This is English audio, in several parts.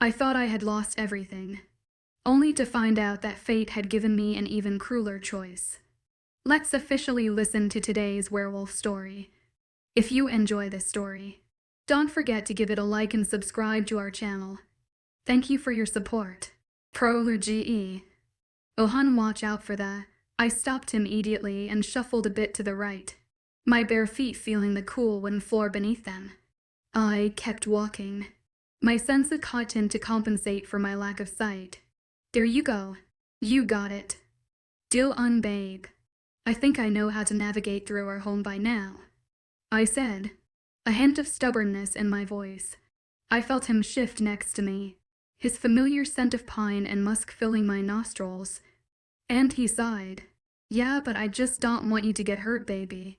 I thought I had lost everything, only to find out that fate had given me an even crueler choice. Let's officially listen to today's werewolf story. If you enjoy this story, don't forget to give it a like and subscribe to our channel. Thank you for your support. Prologue. Oh hun, watch out for that. I stopped immediately and shuffled a bit to the right, my bare feet feeling the cool wooden floor beneath them. I kept walking, my sense of caution to compensate for my lack of sight. There you go. You got it. Dylan, babe. I think I know how to navigate through our home by now, I said, a hint of stubbornness in my voice. I felt him shift next to me, his familiar scent of pine and musk filling my nostrils. And he sighed. Yeah, but I just don't want you to get hurt, baby.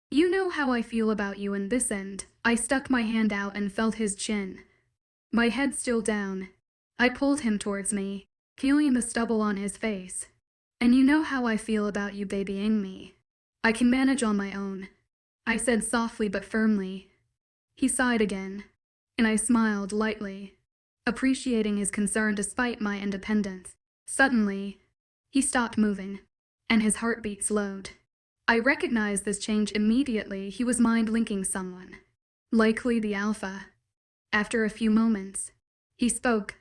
You know how I feel about you in this end. I stuck my hand out and felt his chin. My head still down, I pulled him towards me, feeling the stubble on his face. And you know how I feel about you babying me. I can manage on my own, I said softly but firmly. He sighed again, and I smiled lightly, appreciating his concern despite my independence. Suddenly, he stopped moving, and his heartbeat slowed. I recognized this change immediately. He was mind-linking someone, likely the Alpha. After a few moments, he spoke.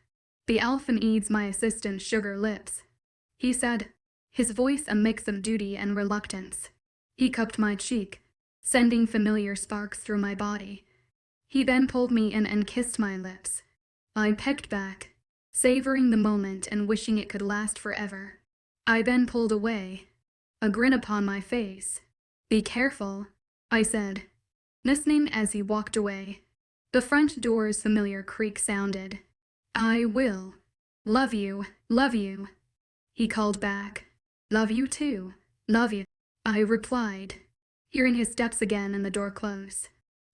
The Alpha needs my assistant's sugar lips, he said, his voice a mix of duty and reluctance. He cupped my cheek, sending familiar sparks through my body. He then pulled me in and kissed my lips. I pecked back, savoring the moment and wishing it could last forever. I then pulled away, a grin upon my face. Be careful, I said, listening as he walked away. The front door's familiar creak sounded. I will. Love you, he called back. Love you too, love you, I replied, hearing his steps again and the door close.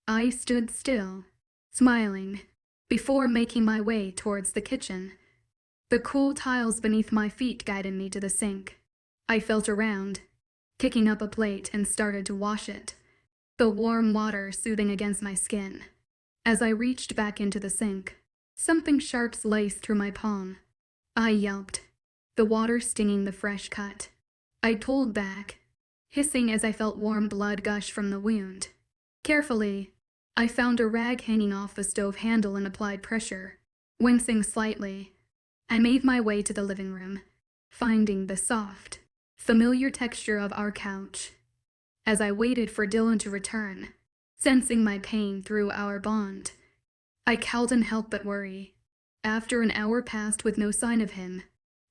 I stood still, smiling, before making my way towards the kitchen. The cool tiles beneath my feet guided me to the sink. I felt around, picking up a plate and started to wash it, the warm water soothing against my skin. As I reached back into the sink, something sharp sliced through my palm. I yelped, the water stinging the fresh cut. I pulled back, hissing as I felt warm blood gush from the wound. Carefully, I found a rag hanging off the stove handle and applied pressure. Wincing slightly, I made my way to the living room, finding the soft, familiar texture of our couch. As I waited for Dylan to return, sensing my pain through our bond, I couldn't help but worry. After an hour passed with no sign of him,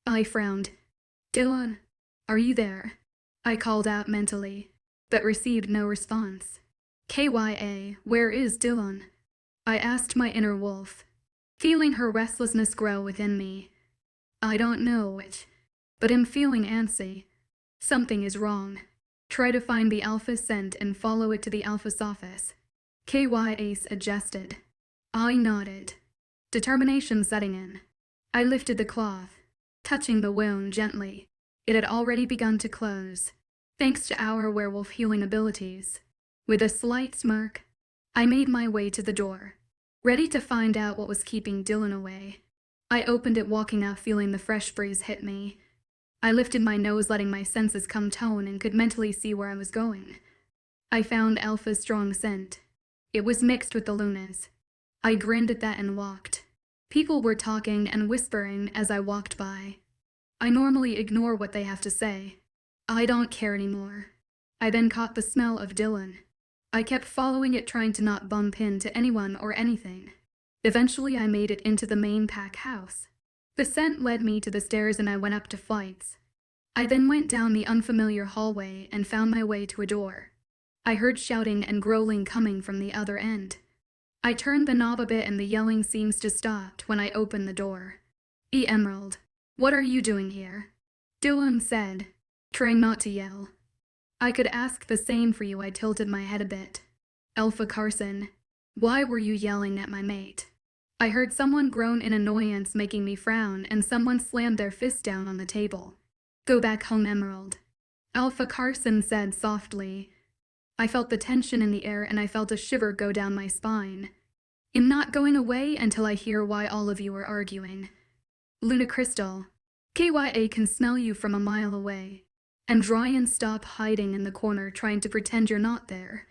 I frowned. Dylan, are you there? I called out mentally, but received no response. KYA, where is Dylan? I asked my inner wolf, feeling her restlessness grow within me. I don't know it, but I'm feeling antsy. Something is wrong. Try to find the Alpha's scent and follow it to the Alpha's office. KYA adjusted. I nodded, determination setting in. I lifted the cloth, touching the wound gently. It had already begun to close, thanks to our werewolf healing abilities. With a slight smirk, I made my way to the door, ready to find out what was keeping Dylan away. I opened it, walking out feeling the fresh breeze hit me. I lifted my nose, letting my senses come tone, and could mentally see where I was going. I found Alpha's strong scent. It was mixed with the Luna's. I grinned at that and walked. People were talking and whispering as I walked by. I normally ignore what they have to say. I don't care anymore. I then caught the smell of Dylan. I kept following it, trying to not bump into anyone or anything. Eventually I made it into the main pack house. The scent led me to the stairs and I went up to flights. I then went down the unfamiliar hallway and found my way to a door. I heard shouting and growling coming from the other end. I turned the knob a bit and the yelling seems to stop when I opened the door. Emerald, what are you doing here? Dylan said, trying not to yell. I could ask the same for you. I tilted my head a bit. Alpha Carson, why were you yelling at my mate? I heard someone groan in annoyance, making me frown, and someone slammed their fist down on the table. Go back home, Emerald, Alpha Carson said softly. I felt the tension in the air and I felt a shiver go down my spine. I'm not going away until I hear why all of you are arguing. Luna Crystal, KYA can smell you from a mile away. And Ryan, stop hiding in the corner trying to pretend you're not there.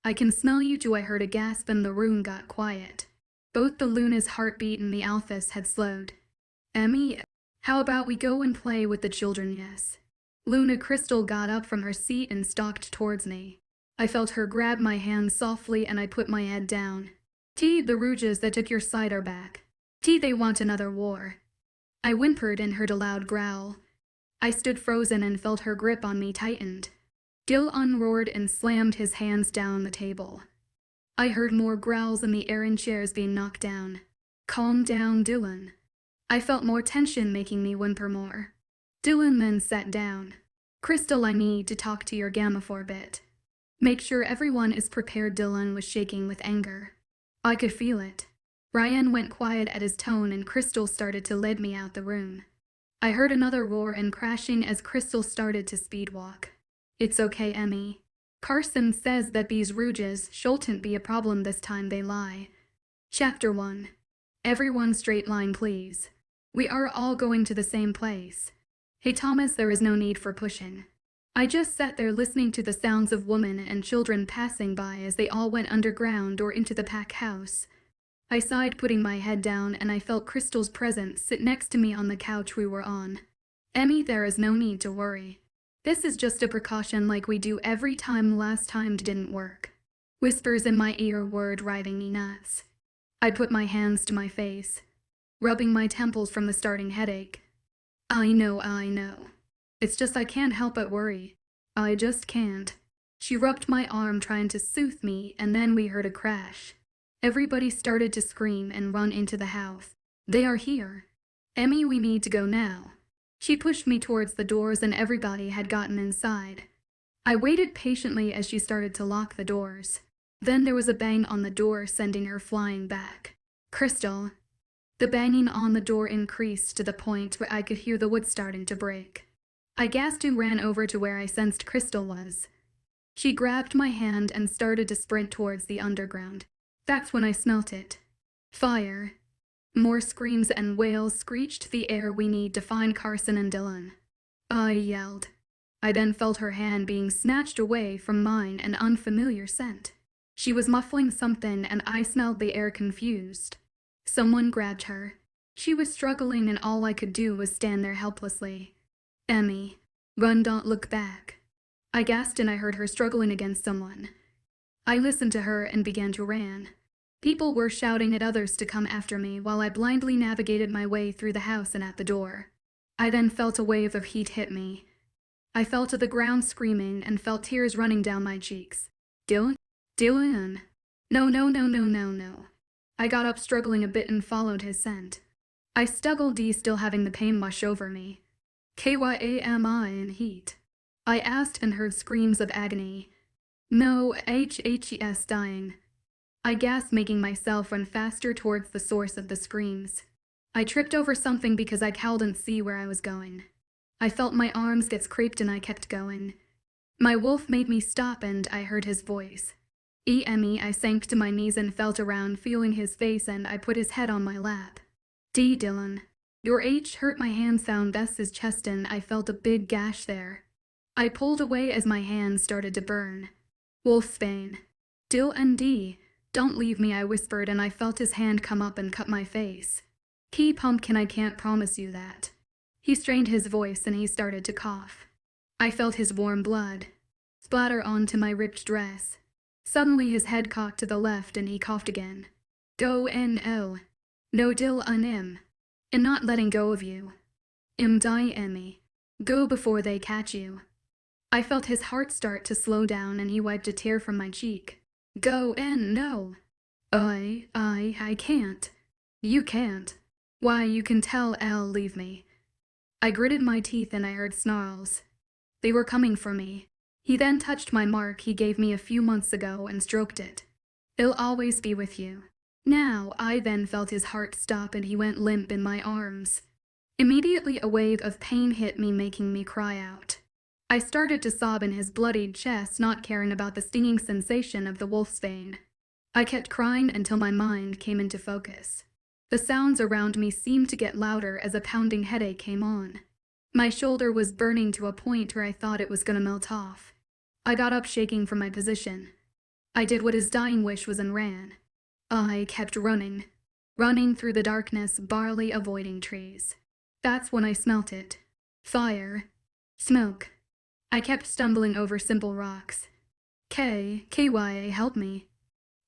I can smell you too. I heard a gasp and the room got quiet. Both the Luna's heartbeat and the Alphas had slowed. Emmy, how about we go and play with the children? Yes. Luna Crystal got up from her seat and stalked towards me. I felt her grab my hand softly and I put my head down. The Rouges that took your side are back. They want another war. I whimpered and heard a loud growl. I stood frozen and felt her grip on me tightened. Dylan roared and slammed his hands down the table. I heard more growls and the air and chairs being knocked down. Calm down, Dylan. I felt more tension making me whimper more. Dylan then sat down. Crystal, I need to talk to your gamma for a bit. Make sure everyone is prepared. Dylan was shaking with anger. I could feel it. Ryan went quiet at his tone and Crystal started to lead me out the room. I heard another roar and crashing as Crystal started to speed walk. It's okay, Emmy. Carson says that these Rouges shouldn't be a problem this time. They lie. Chapter 1. Everyone straight line, please. We are all going to the same place. Hey Thomas, there is no need for pushing. I just sat there listening to the sounds of women and children passing by as they all went underground or into the pack house. I sighed, putting my head down, and I felt Crystal's presence sit next to me on the couch we were on. Emmy, there is no need to worry. This is just a precaution like we do every time. Last time didn't work. Whispers in my ear were driving me nuts. I put my hands to my face, rubbing my temples from the starting headache. I know. It's just I can't help but worry. I just can't. She rubbed my arm trying to soothe me, and then we heard a crash. Everybody started to scream and run into the house. They are here. Emmy, we need to go now. She pushed me towards the doors and everybody had gotten inside. I waited patiently as she started to lock the doors. Then there was a bang on the door, sending her flying back. Crystal. The banging on the door increased to the point where I could hear the wood starting to break. I gasped and ran over to where I sensed Crystal was. She grabbed my hand and started to sprint towards the underground. That's when I smelt it. Fire. More screams and wails screeched the air. We need to find Carson and Dylan. I yelled. I then felt her hand being snatched away from mine, an unfamiliar scent. She was muffling something and I smelled the air, confused. Someone grabbed her. She was struggling and all I could do was stand there helplessly. Emmy, run, don't look back. I gasped and I heard her struggling against someone. I listened to her and began to run. People were shouting at others to come after me while I blindly navigated my way through the house and at the door. I then felt a wave of heat hit me. I fell to the ground screaming and felt tears running down my cheeks. Dylan? No. I got up struggling a bit and followed his scent. I struggled, still having the pain wash over me. KYA, am I in heat? I asked and heard screams of agony. No, HHES dying. I gasped, making myself run faster towards the source of the screams. I tripped over something because I couldn't see where I was going. I felt my arms get scraped and I kept going. My wolf made me stop and I heard his voice. Emmy, I sank to my knees and felt around, feeling his face, and I put his head on my lap. Dylan. Your H hurt. My hand found Bess's chest and I felt a big gash there. I pulled away as my hands started to burn. Wolfsbane. D. Don't leave me, I whispered, and I felt his hand come up and cut my face. Pumpkin, I can't promise you that. He strained his voice and he started to cough. I felt his warm blood splatter onto my ripped dress. Suddenly his head cocked to the left and he coughed again. No. No, Dylan. I'm not letting go of you. Die, Emmy. Go before they catch you. I felt his heart start to slow down and he wiped a tear from my cheek. Go in, no. I can't. You can't. Why, you can tell I'll leave me. I gritted my teeth and I heard snarls. They were coming for me. He then touched my mark he gave me a few months ago and stroked it. It'll always be with you. Now, I then felt his heart stop and he went limp in my arms. Immediately a wave of pain hit me, making me cry out. I started to sob in his bloodied chest, not caring about the stinging sensation of the wolfsbane. I kept crying until my mind came into focus. The sounds around me seemed to get louder as a pounding headache came on. My shoulder was burning to a point where I thought it was gonna melt off. I got up shaking from my position. I did what his dying wish was and ran. I kept running through the darkness, barely avoiding trees. That's when I smelt it. Fire. Smoke. I kept stumbling over simple rocks. KYA, help me.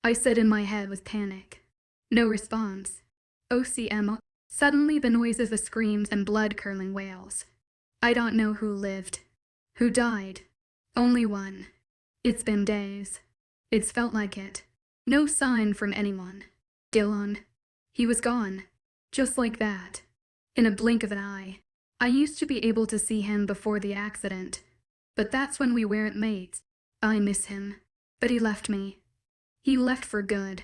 I said in my head with panic. No response. OCM. Suddenly the noises of screams and blood-curdling wails. I don't know who lived. Who died. Only one. It's been days. It's felt like it. No sign from anyone. Dylan. He was gone. Just like that. In a blink of an eye. I used to be able to see him before the accident. But that's when we weren't mates. I miss him. But he left me. He left for good.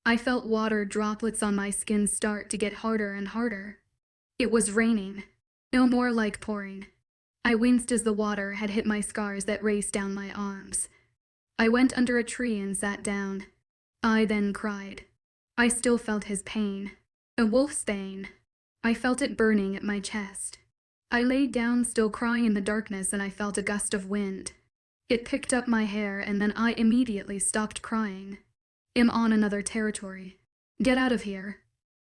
I felt water droplets on my skin start to get harder and harder. It was raining. No more like pouring. I winced as the water had hit my scars that raced down my arms. I went under a tree and sat down. I then cried. I still felt his pain. A wolf's bane. I felt it burning at my chest. I laid down still crying in the darkness and I felt a gust of wind. It picked up my hair and then I immediately stopped crying. I'm on another territory. Get out of here.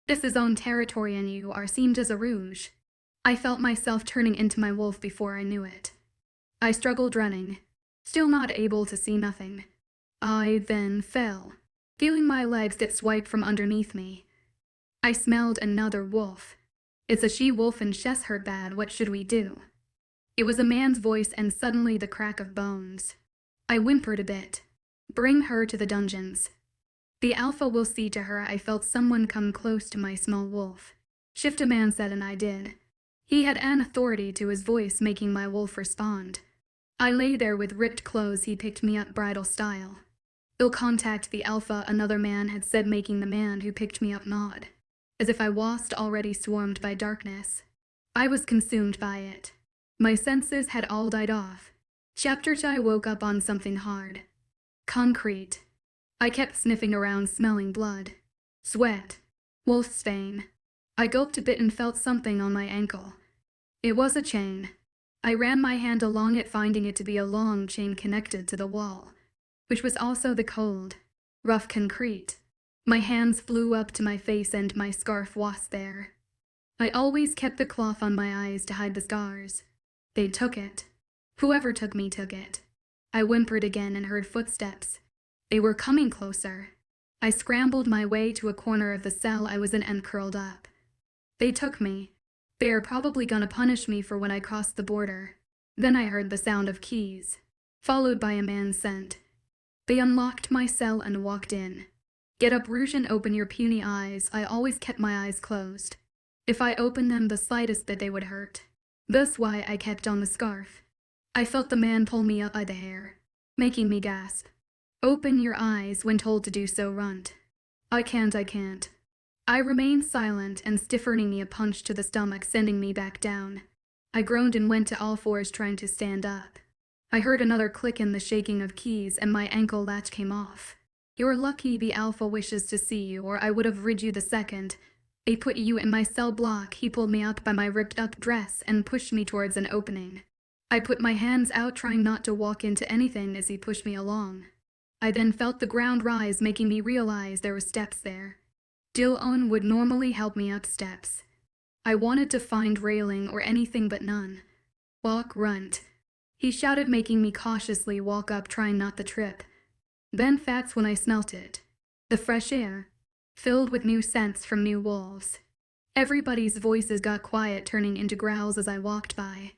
This is own territory and you are seemed as a rouge. I felt myself turning into my wolf before I knew it. I struggled running, still not able to see nothing. I then fell, feeling my legs get swiped from underneath me. I smelled another wolf. It's a she-wolf and she's hurt bad, what should we do? It was a man's voice and suddenly the crack of bones. I whimpered a bit. Bring her to the dungeons. The alpha will see to her. I felt someone come close to my small wolf. Shift a man said and I did. He had an authority to his voice making my wolf respond. I lay there with ripped clothes. He picked me up bridal style. You'll contact the alpha, another man had said, making the man who picked me up nod. As if I was already swarmed by darkness. I was consumed by it. My senses had all died off. Chapter 2 I woke up on something hard. Concrete. I kept sniffing around smelling blood. Sweat. Wolf's vein. I gulped a bit and felt something on my ankle. It was a chain. I ran my hand along it, finding it to be a long chain connected to the wall, which was also the cold, rough concrete. My hands flew up to my face and my scarf was there. I always kept the cloth on my eyes to hide the scars. They took it. Whoever took me took it. I whimpered again and heard footsteps. They were coming closer. I scrambled my way to a corner of the cell I was in and curled up. They took me. They are probably gonna punish me for when I crossed the border. Then I heard the sound of keys, followed by a man's scent. They unlocked my cell and walked in. Get up, Rouge, and open your puny eyes. I always kept my eyes closed. If I opened them the slightest bit they would hurt. That's why I kept on the scarf. I felt the man pull me up by the hair, making me gasp. Open your eyes when told to do so, runt. I can't. I remained silent and stiffening me a punch to the stomach, sending me back down. I groaned and went to all fours trying to stand up. I heard another click and the shaking of keys and my ankle latch came off. You're lucky the alpha wishes to see you or I would have rid you the second. They put you in my cell block. He pulled me up by my ripped up dress and pushed me towards an opening. I put my hands out trying not to walk into anything as he pushed me along. I then felt the ground rise, making me realize there were steps there. Dylan would normally help me up steps. I wanted to find railing or anything but none. Walk, runt. He shouted, making me cautiously walk up, trying not to trip. Then that's when I smelt it. The fresh air, filled with new scents from new wolves. Everybody's voices got quiet, turning into growls as I walked by.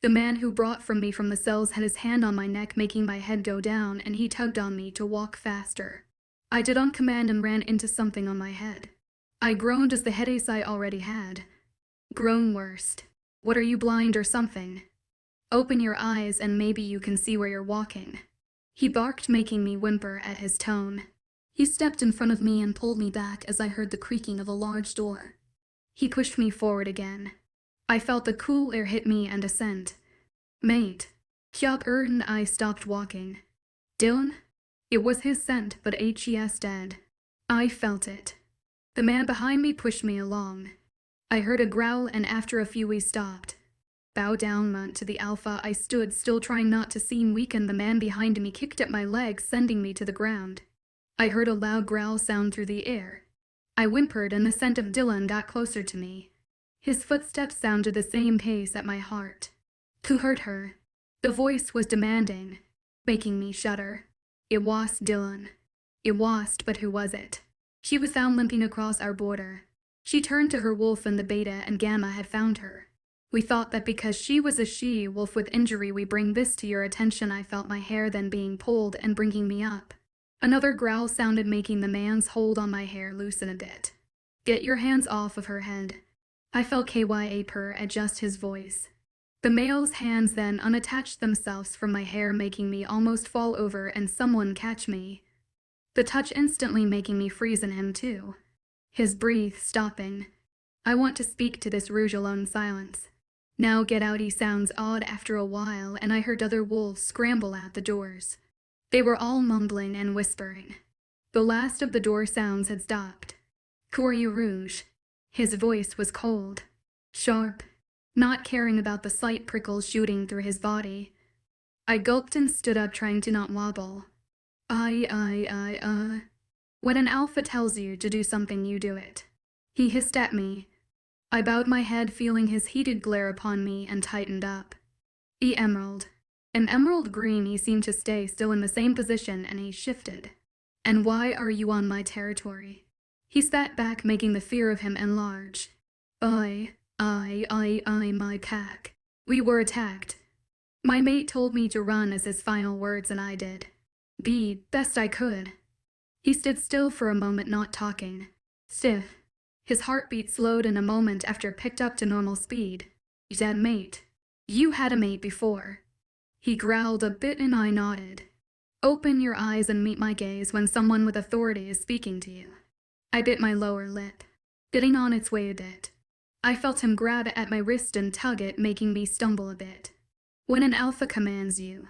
The man who brought from me from the cells had his hand on my neck, making my head go down, and he tugged on me to walk faster. I did on command and ran into something on my head. I groaned as the headache I already had. Groan worst. What are you, blind or something? Open your eyes and maybe you can see where you're walking. He barked, making me whimper at his tone. He stepped in front of me and pulled me back as I heard the creaking of a large door. He pushed me forward again. I felt the cool air hit me and a scent. Mate. Yup, and I stopped walking. Dylan? It was his scent, but Hes dead. I felt it. The man behind me pushed me along. I heard a growl, and after a few we stopped. Bow down to the alpha. I stood still, trying not to seem weakened. The man behind me kicked at my legs, sending me to the ground. I heard a loud growl sound through the air. I whimpered, and the scent of Dylan got closer to me. His footsteps sounded the same pace at my heart. Who hurt her? The voice was demanding, making me shudder. It was Dylan. It was, but who was it? She was found limping across our border. She turned to her wolf, and the beta and gamma had found her. We thought that because she was a she-wolf with injury, we bring this to your attention. I felt my hair then being pulled and bringing me up. Another growl sounded, making the man's hold on my hair loosen a bit. Get your hands off of her head. I felt Kya purr at just his voice. The male's hands then unattached themselves from my hair, making me almost fall over and someone catch me. The touch instantly making me freeze in him too. His breath stopping. I want to speak to this rouge alone silence. Now get out, he sounds odd after a while, and I heard other wolves scramble out the doors. They were all mumbling and whispering. The last of the door sounds had stopped. Who are you, Rouge? His voice was cold, sharp, not caring about the slight prickles shooting through his body. I gulped and stood up, trying to not wobble. When an alpha tells you to do something, you do it. He hissed at me. I bowed my head, feeling his heated glare upon me, and tightened up. Emerald. An emerald green, he seemed to stay still in the same position, and he shifted. And why are you on my territory? He sat back, making the fear of him enlarge. My pack. We were attacked. My mate told me to run as his final words, and I did. Be best I could. He stood still for a moment, not talking. Stiff. His heartbeat slowed in a moment after it picked up to normal speed. You had a mate. You had a mate before. He growled a bit, and I nodded. Open your eyes and meet my gaze when someone with authority is speaking to you. I bit my lower lip, getting on its way a bit. I felt him grab at my wrist and tug it, making me stumble a bit. When an alpha commands you,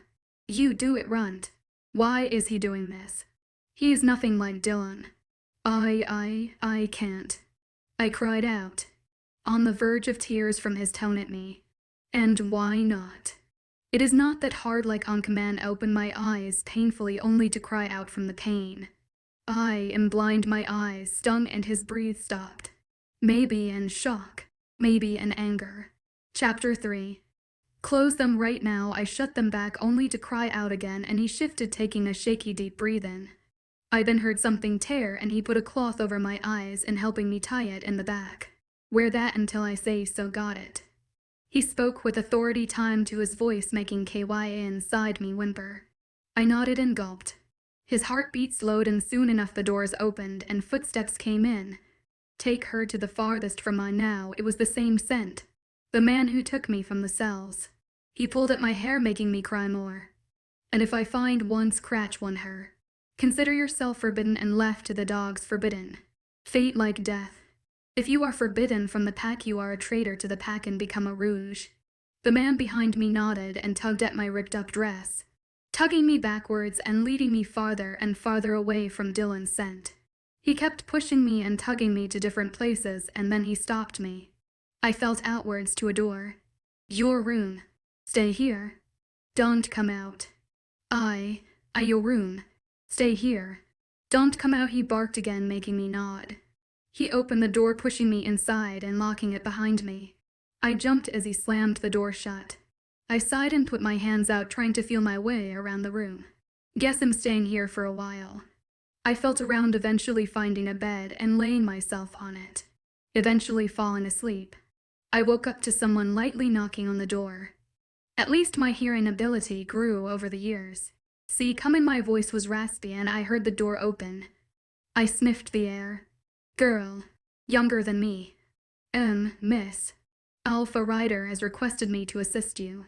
you do it, runt. Why is he doing this? He is nothing like Dylan. I can't. I cried out, on the verge of tears from his tone at me. And why not? It is not that hard. Like on command, I opened my eyes painfully, only to cry out from the pain. I am blind. My eyes stung, and his breath stopped. Maybe in shock, maybe in anger. Chapter 3. Close them right now. I shut them back, only to cry out again, and he shifted, taking a shaky deep breath in. I then heard something tear, and he put a cloth over my eyes and helping me tie it in the back. Wear that until I say so, got it. He spoke with authority, timed to his voice, making Kya inside me whimper. I nodded and gulped. His heartbeat slowed, and soon enough the doors opened and footsteps came in. Take her to the farthest from mine now. It was the same scent. The man who took me from the cells. He pulled at my hair, making me cry more. And if I find one scratch on her, consider yourself forbidden and left to the dogs, forbidden. Fate like death. If you are forbidden from the pack, you are a traitor to the pack and become a rouge. The man behind me nodded and tugged at my ripped up dress, tugging me backwards and leading me farther and farther away from Dylan's scent. He kept pushing me and tugging me to different places, and then he stopped me. I felt outwards to a door. Your room. Stay here. Don't come out. Your room. Stay here. Don't come out, he barked again, making me nod. He opened the door, pushing me inside and locking it behind me. I jumped as he slammed the door shut. I sighed and put my hands out, trying to feel my way around the room. Guess I'm staying here for a while. I felt around, eventually finding a bed and laying myself on it. Eventually falling asleep. I woke up to someone lightly knocking on the door. At least my hearing ability grew over the years. See, come in, my voice was raspy, and I heard the door open. I sniffed the air. Girl. Younger than me. Miss. Alpha Ryder has requested me to assist you.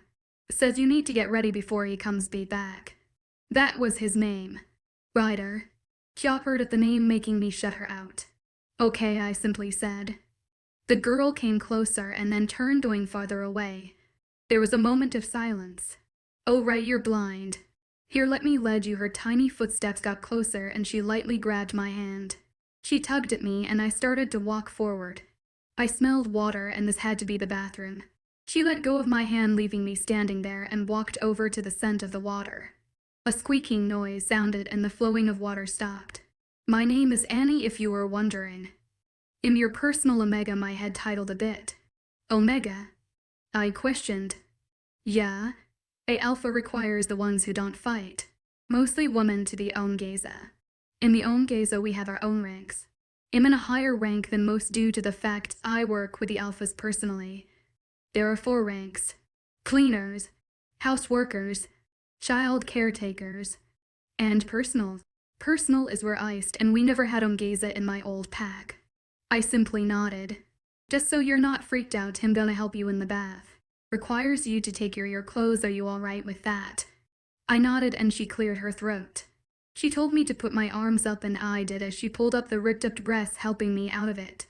Says you need to get ready before he comes back. That was his name. Ryder. Kya heard at the name, making me shut her out. Okay, I simply said. The girl came closer and then turned, going farther away. There was a moment of silence. Oh right, you're blind. Here, let me lead you. Her tiny footsteps got closer and she lightly grabbed my hand. She tugged at me and I started to walk forward. I smelled water and this had to be the bathroom. She let go of my hand, leaving me standing there, and walked over to the scent of the water. A squeaking noise sounded and the flowing of water stopped. My name is Annie, if you were wondering. In your personal Omega, my head titled a bit. Omega? I questioned. Yeah. A alpha requires the ones who don't fight. Mostly women to the Omgaza. In the Omgaza we have our own ranks. I'm in a higher rank than most due to the fact I work with the alphas personally. There are 4 ranks. Cleaners, house workers, child caretakers, and personal. Personal is where I st, and we never had Omgaza in my old pack. I simply nodded. Just so you're not freaked out, I'm gonna help you in the bath. Requires you to take your clothes. Are you alright with that? I nodded and she cleared her throat. She told me to put my arms up and I did as she pulled up the ripped up breasts, helping me out of it.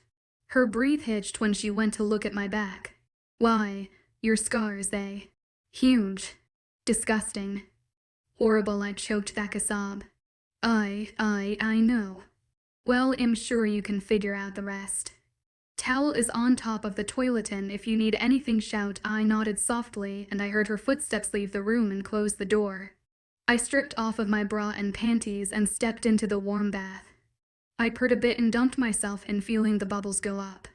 Her breath hitched when she went to look at my back. Why, your scars, they. Huge. Disgusting. Horrible. I choked back a sob. I know. Well, I'm sure you can figure out the rest. Towel is on top of the toilet and if you need anything shout. I nodded softly and I heard her footsteps leave the room and close the door. I stripped off of my bra and panties and stepped into the warm bath. I purred a bit and dumped myself in, feeling the bubbles go up.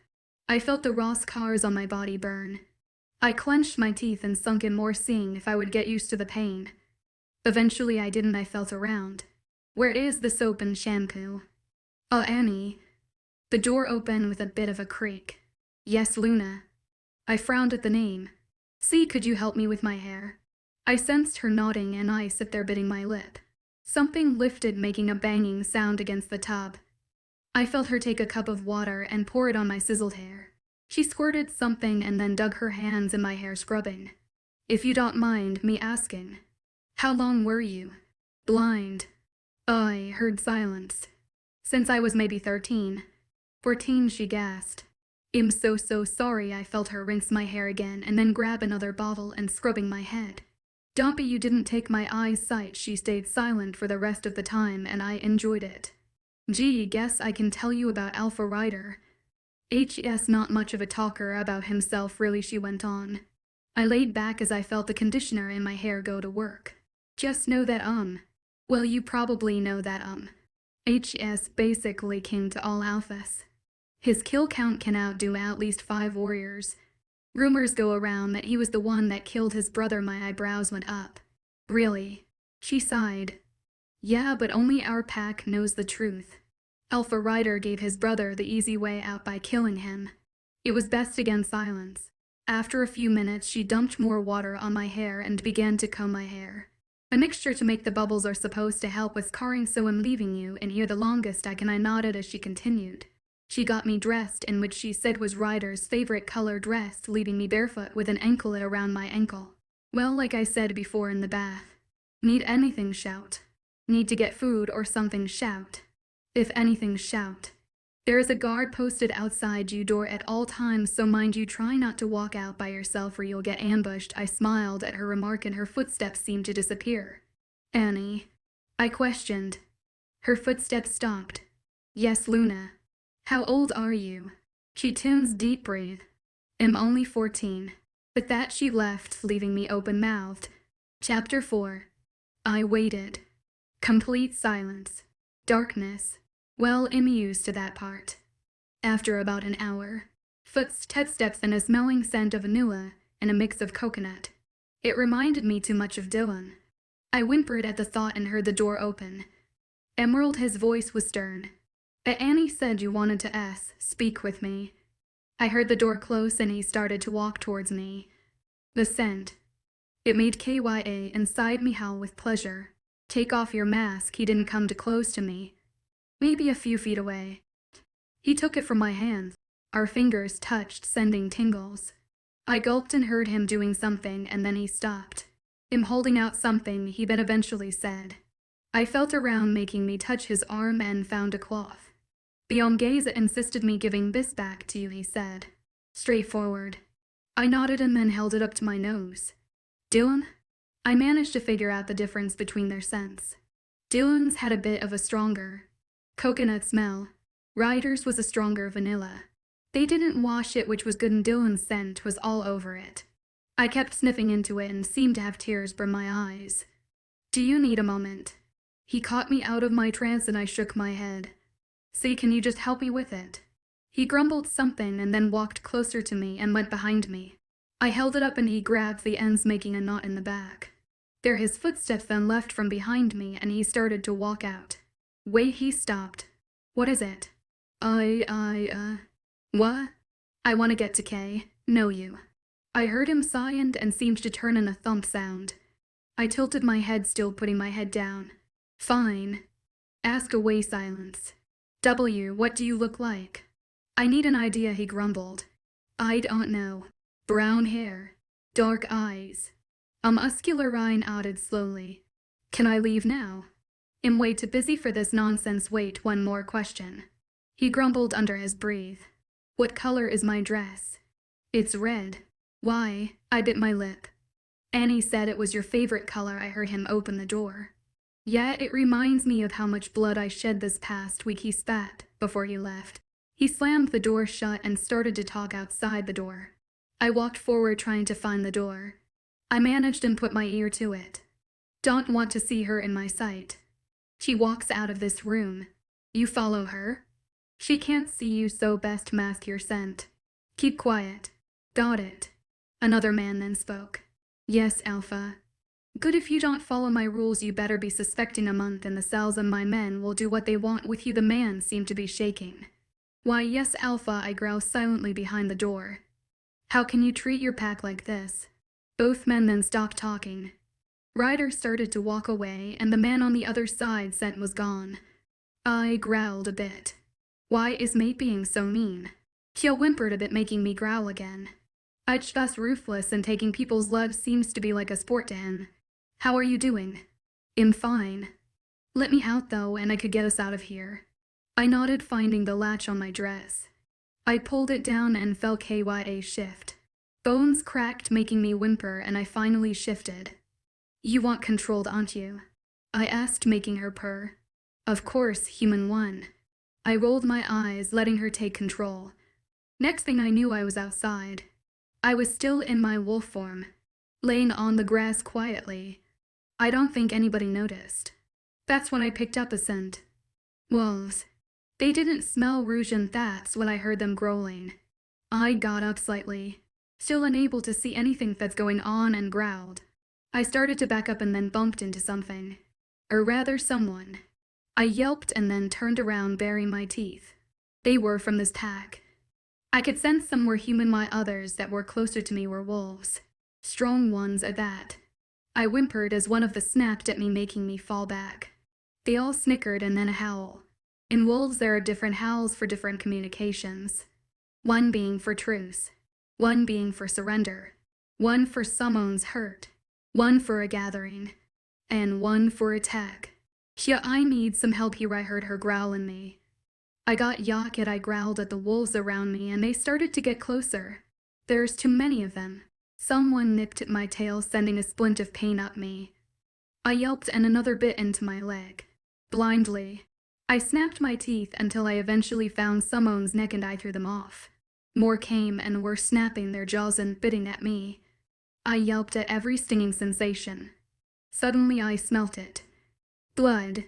I felt the raw scars on my body burn. I clenched my teeth and sunk in more, seeing if I would get used to the pain. Eventually I didn't. I felt around. Where is the soap and shampoo? Annie. The door opened with a bit of a creak. Yes, Luna. I frowned at the name. See, could you help me with my hair? I sensed her nodding and I sat there biting my lip. Something lifted, making a banging sound against the tub. I felt her take a cup of water and pour it on my sizzled hair. She squirted something and then dug her hands in my hair, scrubbing. If you don't mind me asking, how long were you blind? I heard silence. Since I was maybe 13. 14, she gasped. I'm so sorry. I felt her rinse my hair again and then grab another bottle and scrubbing my head. Dumpy, you didn't take my eyesight. She stayed silent for the rest of the time and I enjoyed it. Gee, guess I can tell you about Alpha Ryder. H.S. not much of a talker about himself really, she went on. I laid back as I felt the conditioner in my hair go to work. Just know that well, you probably know that H.S. basically king to all alphas. His kill count can outdo at least 5 warriors. Rumors go around that he was the one that killed his brother. My eyebrows went up. Really? She sighed. Yeah, but only our pack knows the truth. Alpha Ryder gave his brother the easy way out by killing him. It was best again silence. After a few minutes, she dumped more water on my hair and began to comb my hair. A mixture to make the bubbles are supposed to help with scarring, so I'm leaving you in here the longest I can. I nodded as she continued. She got me dressed in which she said was Ryder's favorite color dress, leaving me barefoot with an anklet around my ankle. Well, like I said before in the bath. Need anything, shout. Need to get food or something, shout. If anything, shout. There is a guard posted outside your door at all times, so mind you, try not to walk out by yourself or you'll get ambushed. I smiled at her remark and her footsteps seemed to disappear. Annie? I questioned. Her footsteps stopped. Yes, Luna. How old are you? She tunes deep breath. I'm only 14. With that she left, leaving me open-mouthed. Chapter 4. I waited. Complete silence. Darkness. Well, I'm used to that part. After about an hour, footsteps and a smelling scent of vanilla and a mix of coconut. It reminded me too much of Dylan. I whimpered at the thought and heard the door open. Emerald, his voice was stern. Annie said you wanted to speak with me. I heard the door close and he started to walk towards me. The scent. It made KYA inside me howl with pleasure. Take off your mask. He didn't come too close to me. Maybe a few feet away. He took it from my hands. Our fingers touched, sending tingles. I gulped and heard him doing something and then he stopped. Him holding out something, he then eventually said. I felt around, making me touch his arm and found a cloth. Beyond gaze, it insisted me giving this back to you, he said. Straightforward. I nodded and then held it up to my nose. Dylan? I managed to figure out the difference between their scents. Dylan's had a bit of a stronger coconut smell. Ryder's was a stronger vanilla. They didn't wash it, which was good, and Dylan's scent was all over it. I kept sniffing into it and seemed to have tears burn my eyes. Do you need a moment? He caught me out of my trance and I shook my head. See, can you just help me with it? He grumbled something and then walked closer to me and went behind me. I held it up and he grabbed the ends, making a knot in the back. There his footsteps then left from behind me and he started to walk out. Wait, he stopped. What is it? What? I want to get to K. Know you. I heard him sigh and seemed to turn in a thump sound. I tilted my head, still putting my head down. Fine. Ask away. Silence. W, what do you look like? I need an idea, he grumbled. I don't know. Brown hair. Dark eyes. A muscular Ryan nodded slowly. Can I leave now? I'm way too busy for this nonsense. Wait, one more question. He grumbled under his breath. What color is my dress? It's red. Why? I bit my lip. Annie said it was your favorite color. I heard him open the door. Yeah, it reminds me of how much blood I shed this past week, he spat before he left. He slammed the door shut and started to talk outside the door. I walked forward trying to find the door. I managed and put my ear to it. Don't want to see her in my sight. She walks out of this room. You follow her? She can't see you, so best mask your scent. Keep quiet. Got it. Another man then spoke. Yes, Alpha. Good, if you don't follow my rules you better be suspecting a month in the cells and my men will do what they want with you. The man seemed to be shaking. Why yes, Alpha, I growled silently behind the door. How can you treat your pack like this? Both men then stopped talking. Ryder started to walk away and the man on the other side scent was gone. I growled a bit. Why is mate being so mean? Kyo whimpered a bit, making me growl again. I'd just ruthless and taking people's lives seems to be like a sport to him. How are you doing? I'm fine. Let me out though and I could get us out of here. I nodded, finding the latch on my dress. I pulled it down and fell KYA shift. Bones cracked, making me whimper, and I finally shifted. You want controlled, aren't you? I asked, making her purr. Of course, human one. I rolled my eyes, letting her take control. Next thing I knew, I was outside. I was still in my wolf form, laying on the grass quietly. I don't think anybody noticed. That's when I picked up a scent. Wolves. They didn't smell rouge, and that's when I heard them growling. I got up slightly, still unable to see anything that's going on, and growled. I started to back up and then bumped into something. Or rather, someone. I yelped and then turned around, baring my teeth. They were from this pack. I could sense some were human, while others that were closer to me were wolves. Strong ones at that. I whimpered as one of them snapped at me, making me fall back. They all snickered and then a howl. In wolves there are different howls for different communications. One being for truce. One being for surrender. One for someone's hurt. One for a gathering. And one for attack. Yeah, I need some help here, I heard her growl in me. I got yaked. I growled at the wolves around me and they started to get closer. There's too many of them. Someone nipped at my tail, sending a splint of pain up me. I yelped and another bit into my leg. Blindly, I snapped my teeth until I eventually found someone's neck and I threw them off. More came and were snapping their jaws and biting at me. I yelped at every stinging sensation. Suddenly I smelt it. Blood.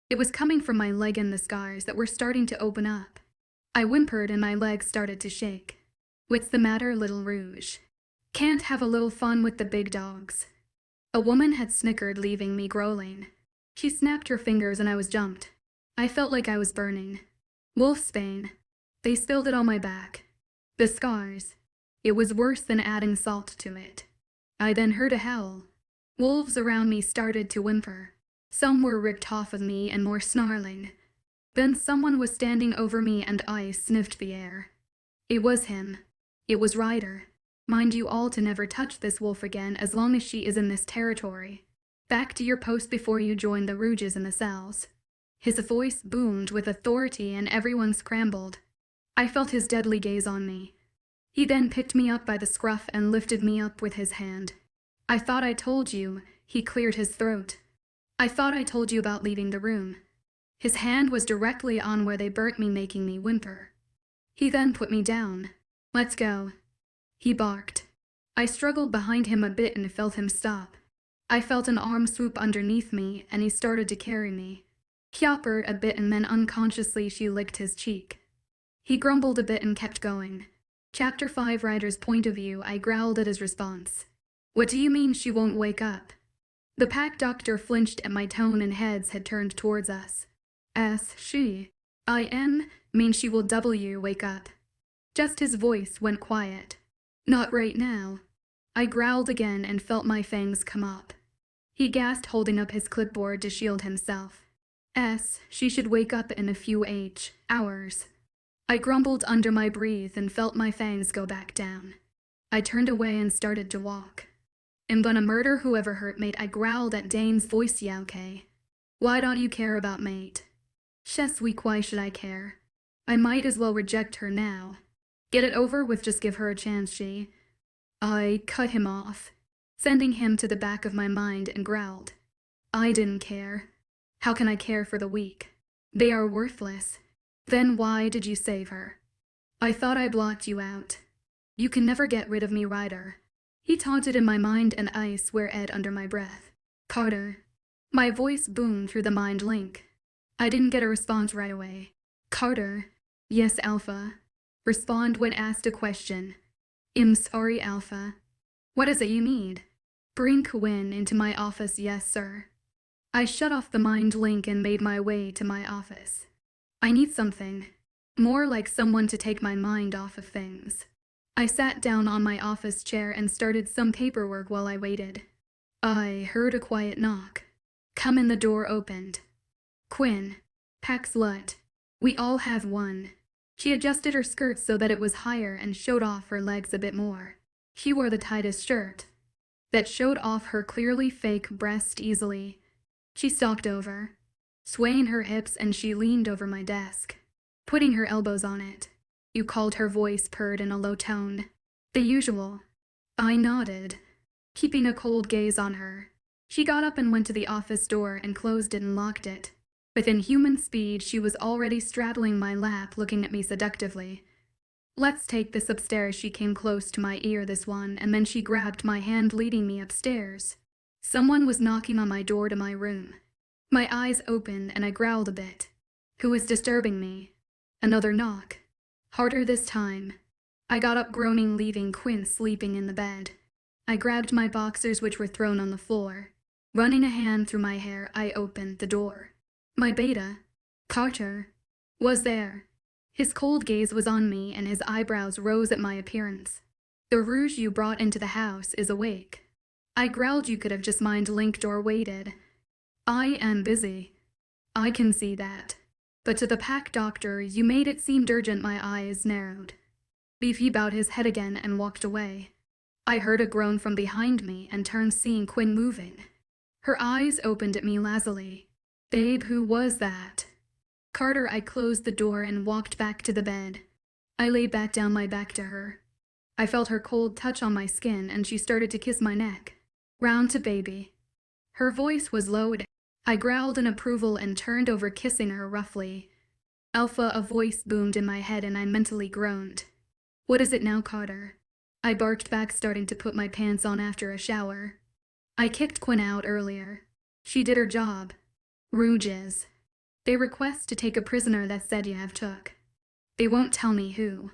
It was coming from my leg and the scars that were starting to open up. I whimpered and my legs started to shake. What's the matter, little Rouge? Can't have a little fun with the big dogs. A woman had snickered, leaving me growling. She snapped her fingers and I was jumped. I felt like I was burning. Wolfsbane. They spilled it on my back. The scars. It was worse than adding salt to it. I then heard a howl. Wolves around me started to whimper. Some were ripped off of me and more snarling. Then someone was standing over me and I sniffed the air. It was him. It was Ryder. Mind you all to never touch this wolf again as long as she is in this territory. Back to your post before you join the Rouges in the cells. His voice boomed with authority and everyone scrambled. I felt his deadly gaze on me. He then picked me up by the scruff and lifted me up with his hand. I thought I told you, he cleared his throat. I thought I told you about leaving the room. His hand was directly on where they burnt me, making me whimper. He then put me down. Let's go. He barked. I struggled behind him a bit and felt him stop. I felt an arm swoop underneath me, and he started to carry me. He yawpered a bit, and then unconsciously she licked his cheek. He grumbled a bit and kept going. Chapter 5, Ryder's point of view. I growled at his response. What do you mean she won't wake up? The pack doctor flinched at my tone, and heads had turned towards us. She. Mean she will wake up. Just his voice went quiet. Not right now. I growled again and felt my fangs come up. He gasped, holding up his clipboard to shield himself. She should wake up in a few hours. I grumbled under my breath and felt my fangs go back down. I turned away and started to walk. I'm gonna murder whoever hurt mate, I growled at Dane's voice. Yeah, okay. Why don't you care about mate? Why should I care? I might as well reject her now. Get it over with, just give her a chance, I cut him off, sending him to the back of my mind, and growled. I didn't care. How can I care for the weak? They are worthless. Then why did you save her? I thought I blocked you out. You can never get rid of me, Ryder. He taunted in my mind, and I swear under my breath. Carter. My voice boomed through the mind link. I didn't get a response right away. Carter. Yes, Alpha. Respond when asked a question. I'm sorry, Alpha. What is it you need? Bring Quinn into my office. Yes, sir. I shut off the mind link and made my way to my office. I need something. More like someone to take my mind off of things. I sat down on my office chair and started some paperwork while I waited. I heard a quiet knock. Come in. The door opened. Quinn. Pack slut. We all have one. She adjusted her skirt so that it was higher and showed off her legs a bit more. She wore the tightest shirt that showed off her clearly fake breast easily. She stalked over, swaying her hips, and she leaned over my desk, putting her elbows on it. You called, her voice purred in a low tone. The usual. I nodded, keeping a cold gaze on her. She got up and went to the office door and closed it and locked it. Within human speed, she was already straddling my lap, looking at me seductively. Let's take this upstairs. She came close to my ear, this one, and then she grabbed my hand, leading me upstairs. Someone was knocking on my door to my room. My eyes opened and I growled a bit. Who is disturbing me? Another knock. Harder this time. I got up, groaning, leaving Quinn sleeping in the bed. I grabbed my boxers, which were thrown on the floor. Running a hand through my hair, I opened the door. My beta, Carter, was there. His cold gaze was on me, and his eyebrows rose at my appearance. The rouge you brought into the house is awake. I growled. You could have just mind linked or waited. I am busy. I can see that. But to the pack doctor, you made it seem urgent. My eyes narrowed. He bowed his head again and walked away. I heard a groan from behind me and turned, seeing Quinn moving. Her eyes opened at me lazily. Babe, who was that? Carter. I closed the door and walked back to the bed. I laid back down, my back to her. I felt her cold touch on my skin, and she started to kiss my neck. Round to baby. Her voice was low. I growled in approval and turned over, kissing her roughly. Alpha, a voice boomed in my head, and I mentally groaned. What is it now, Carter? I barked back, starting to put my pants on after a shower. I kicked Quinn out earlier. She did her job. Rouges. They request to take a prisoner that said you have took. They won't tell me who.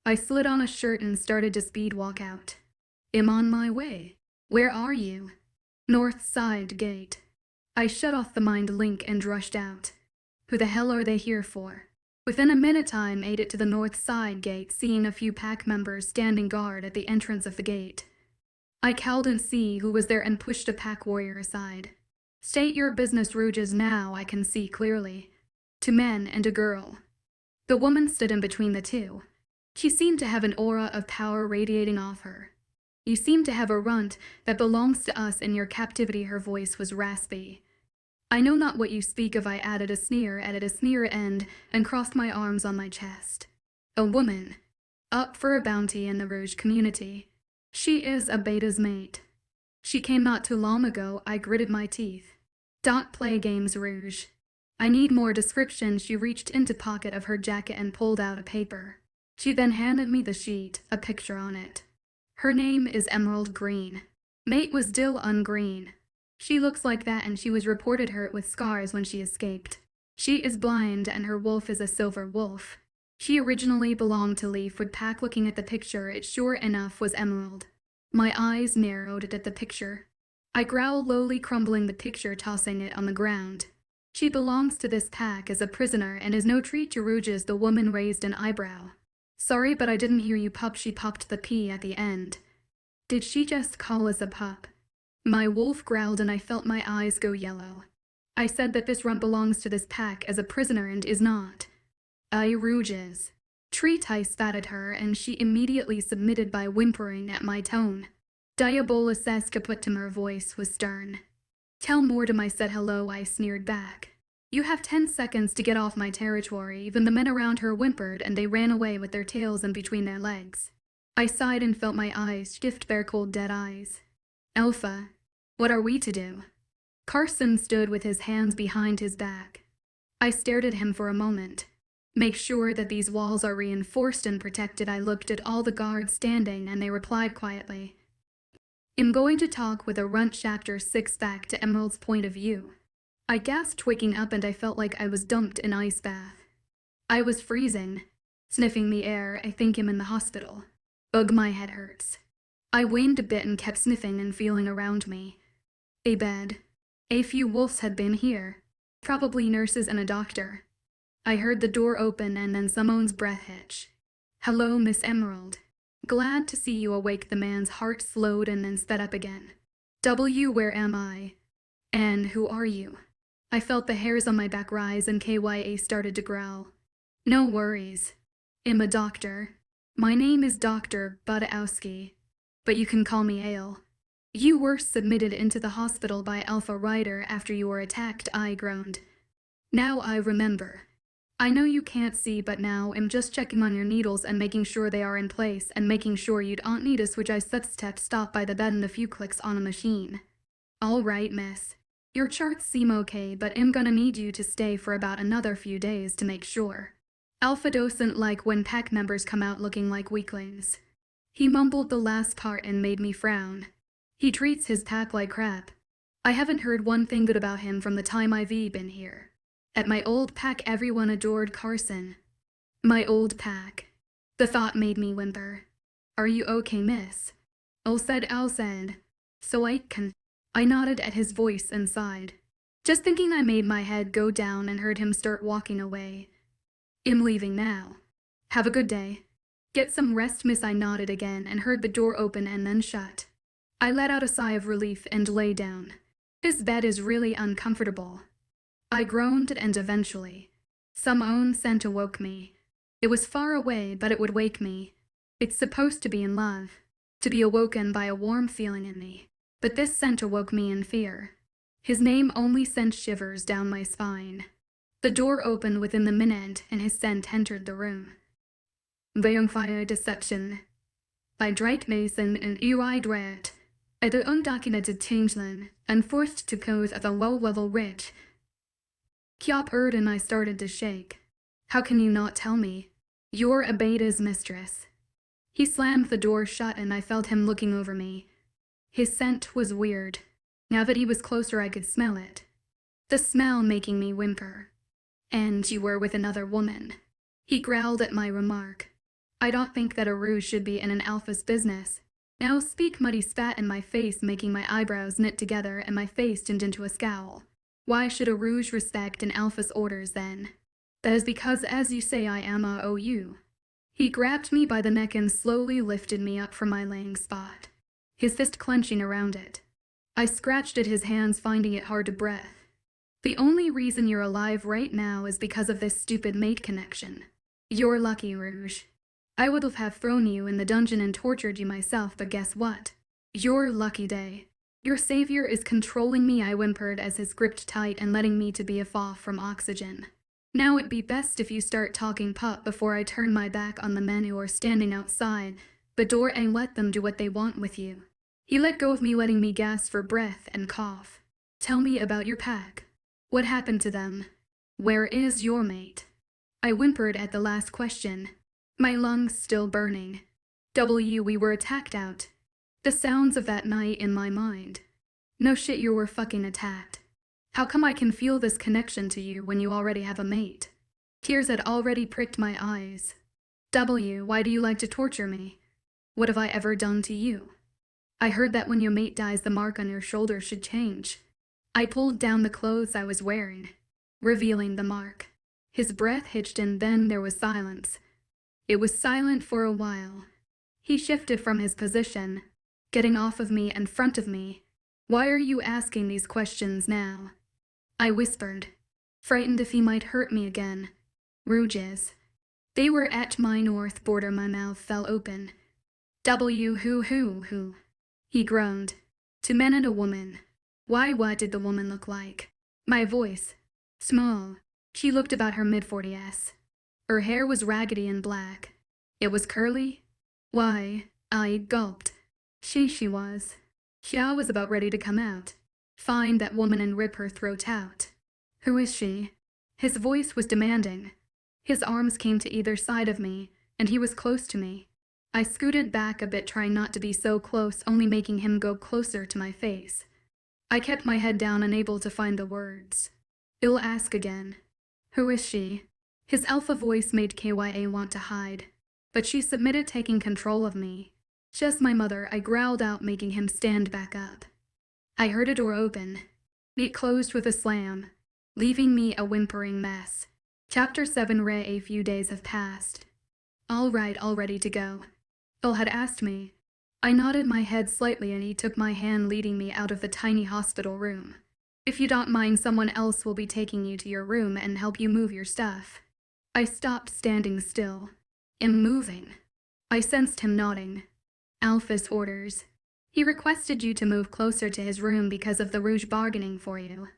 I slid on a shirt and started to speed walk out. I'm on my way. Where are you? North side gate. I shut off the mind link and rushed out. Who the hell are they here for? Within a minute I made it to the north side gate, seeing a few pack members standing guard at the entrance of the gate. I cowled and see who was there and pushed a pack warrior aside. State your business, rouges. Now I can see clearly. 2 men and a girl. The woman stood in between the two. She seemed to have an aura of power radiating off her. You seem to have a runt that belongs to us in your captivity. Her voice was raspy. I know not what you speak of. I added a sneer end and crossed my arms on my chest. A woman. Up for a bounty in the Rouge community. She is a beta's mate. She came not too long ago, I gritted my teeth. Don't play games, Rouge. I need more description. She reached into pocket of her jacket and pulled out a paper. She then handed me the sheet, a picture on it. Her name is Emerald Green. Mate was Dill Ungreen. She looks like that and she was reported hurt with scars when she escaped. She is blind and her wolf is a silver wolf. She originally belonged to Leafwood Pack. Looking at the picture, it sure enough was Emerald. My eyes narrowed at the picture. I growled lowly, crumbling the picture, tossing it on the ground. She belongs to this pack as a prisoner and is no treat to Rouges. The woman raised an eyebrow. Sorry, but I didn't hear you, pup. She popped the P at the end. Did she just call us a pup? My wolf growled and I felt my eyes go yellow. I said that this rump belongs to this pack as a prisoner and is not. Rouges. Treat, I spat at her and she immediately submitted by whimpering at my tone. Diabolus caput. Her voice was stern. Tell Mortem I said hello, I sneered back. You have 10 seconds to get off my territory. Even the men around her whimpered and they ran away with their tails in between their legs. I sighed and felt my eyes shift their cold dead eyes. Alpha, what are we to do? Carson stood with his hands behind his back. I stared at him for a moment. Make sure that these walls are reinforced and protected. I looked at all the guards standing and they replied quietly. I'm going to talk with a runt. Chapter 6. Back to Emerald's point of view. I gasped, waking up, and I felt like I was dumped in an ice bath. I was freezing, sniffing the air. I think I'm in the hospital. Ugh, my head hurts. I waned a bit and kept sniffing and feeling around me. A bed. A few wolves had been here. Probably nurses and a doctor. I heard the door open and then someone's breath hitch. Hello, Miss Emerald. Glad to see you awake. The man's heart slowed and then sped up again. Where am I? And who are you? I felt the hairs on my back rise and KYA started to growl. No worries. I'm a doctor. My name is Dr. Budowski, but you can call me Ale. You were submitted into the hospital by Alpha Ryder after you were attacked, I groaned. Now I remember. I know you can't see, but now I'm just checking on your needles and making sure they are in place and making sure you don't need a switch. I stepped stop by the bed and a few clicks on a machine. All right, miss. Your charts seem okay, but I'm gonna need you to stay for about another few days to make sure. Alpha doesn't like when pack members come out looking like weaklings. He mumbled the last part and made me frown. He treats his pack like crap. I haven't heard one thing good about him from the time I've been here. At my old pack, everyone adored Carson. My old pack. The thought made me whimper. Are you okay, miss? Al said. So I can. I nodded at his voice and sighed. Just thinking, I made my head go down and heard him start walking away. I'm leaving now. Have a good day. Get some rest, miss. I nodded again and heard the door open and then shut. I let out a sigh of relief and lay down. This bed is really uncomfortable. I groaned and eventually, some own scent awoke me. It was far away, but it would wake me. It's supposed to be in love, to be awoken by a warm feeling in me. But this scent awoke me in fear. His name only sent shivers down my spine. The door opened within the minute and his scent entered the room. Vampire Deception by Drake Mason and E.Y. Dwett. At the undocumented changeling and forced to pose as a low-level witch. Kyop heard and I started to shake. How can you not tell me? You're a beta's mistress. He slammed the door shut and I felt him looking over me. His scent was weird. Now that he was closer, I could smell it. The smell making me whimper. And you were with another woman. He growled at my remark. I don't think that a rouge should be in an alpha's business. Now speak. Muddy spat in my face, making my eyebrows knit together and my face turned into a scowl. Why should a rouge respect an alpha's orders then? That is because, as you say, I am a OU. He grabbed me by the neck and slowly lifted me up from my laying spot, his fist clenching around it. I scratched at his hands, finding it hard to breathe. The only reason you're alive right now is because of this stupid mate connection. You're lucky, Rouge. I would have thrown you in the dungeon and tortured you myself, but guess what? Your lucky day. Your savior is controlling me, I whimpered as his gripped tight and letting me to be a fall from oxygen. Now it'd be best if you start talking, pup, before I turn my back on the men who are standing outside the door and let them do what they want with you. He let go of me, letting me gasp for breath and cough. Tell me about your pack. What happened to them? Where is your mate? I whimpered at the last question, my lungs still burning. We were attacked out. The sounds of that night in my mind. No shit, you were fucking attacked. How come I can feel this connection to you when you already have a mate? Tears had already pricked my eyes. Why do you like to torture me? What have I ever done to you? I heard that when your mate dies, the mark on your shoulder should change. I pulled down the clothes I was wearing, revealing the mark. His breath hitched and then there was silence. It was silent for a while. He shifted from his position, getting off of me in front of me. Why are you asking these questions now? I whispered, frightened if he might hurt me again. Rouges. They were at my north border. My mouth fell open. Who? He groaned. To men and a woman. Why, what did the woman look like? My voice. Small. She looked about her mid-40s. Her hair was raggedy and black. It was curly. Why, I gulped. She was. Xia was about ready to come out. Find that woman and rip her throat out. Who is she? His voice was demanding. His arms came to either side of me, and he was close to me. I scooted back a bit, trying not to be so close, only making him go closer to my face. I kept my head down, unable to find the words. I'll ask again. Who is she? His alpha voice made Kya want to hide, but she submitted, taking control of me. Just my mother, I growled out, making him stand back up. I heard a door open. It closed with a slam, leaving me a whimpering mess. Chapter 7. A few days have passed. All right, all ready to go. Phil had asked me. I nodded my head slightly and he took my hand, leading me out of the tiny hospital room. If you don't mind, someone else will be taking you to your room and help you move your stuff. I stopped, standing still. I'm moving. I sensed him nodding. Alpha's orders. He requested you to move closer to his room because of the Rouge bargaining for you.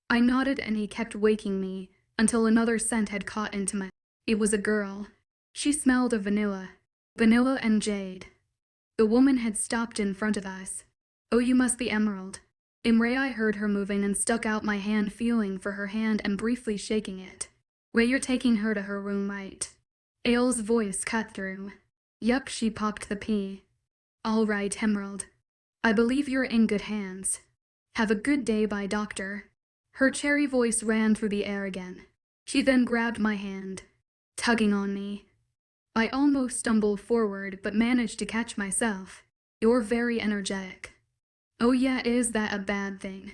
I nodded and he kept waking me until another scent had caught into my... It was a girl. She smelled of vanilla and jade. The woman had stopped in front of us. Oh, you must be Emerald. Imre, I heard her moving and stuck out my hand, feeling for her hand and briefly shaking it. Ray, you're taking her to her room, right? Aile's voice cut through. Yup, she popped the P. All right, Emerald. I believe you're in good hands. Have a good day, bye, doctor. Her cherry voice ran through the air again. She then grabbed my hand, tugging on me. I almost stumbled forward but managed to catch myself. You're very energetic. Oh yeah, is that a bad thing?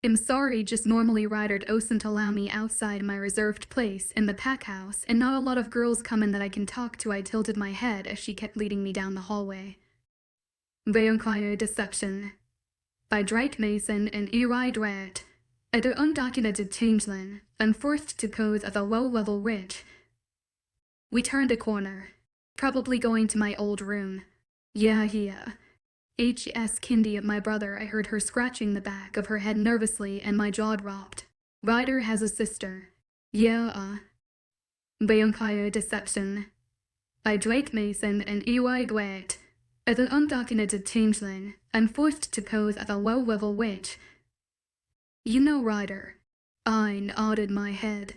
I'm sorry, just normally Ryder doesn't allow me outside my reserved place in the pack house, and not a lot of girls come in that I can talk to. I tilted my head as she kept leading me down the hallway. Vampire Deception by Drake Mason and E.Y. Dwett. The undocumented changeling, unforced to code of a low-level witch. We turned a corner, probably going to my old room. Yeah. H.S. Kindy, my brother. I heard her scratching the back of her head nervously and my jaw dropped. Ryder has a sister. Yeah. Vampire Deception by Drake Mason and E.Y. Dwett. As an undocumented changeling, unforced to code of a low-level witch. You know Ryder. I nodded my head.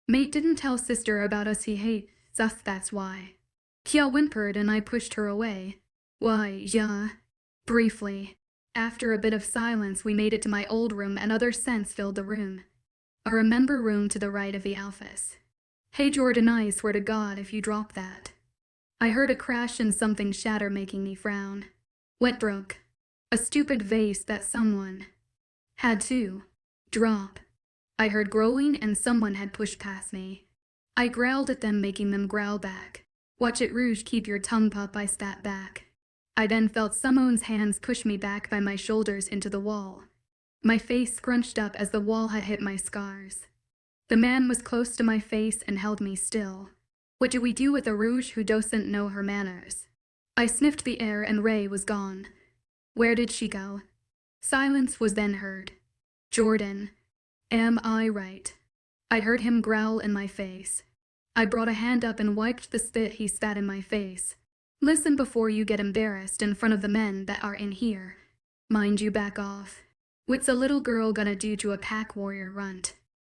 Mate didn't tell sister about us. He hates us, that's why. Kia whimpered and I pushed her away. Why, yeah. Briefly. After a bit of silence, we made it to my old room. Another sense filled the room. A remember room to the right of the Alphas. Hey Jordan, I swear to God if you drop that. I heard a crash and something shatter, making me frown. What broke? A stupid vase that someone had to drop. I heard growling and someone had pushed past me. I growled at them, making them growl back. Watch it, Rouge, keep your tongue, pup. I spat back. I then felt someone's hands push me back by my shoulders into the wall. My face scrunched up as the wall had hit my scars. The man was close to my face and held me still. What do we do with a Rouge who doesn't know her manners? I sniffed the air and Ray was gone. Where did she go? Silence was then heard. Jordan. Am I right? I heard him growl in my face. I brought a hand up and wiped the spit he spat in my face. Listen before you get embarrassed in front of the men that are in here. Mind you, back off. What's a little girl gonna do to a pack warrior runt?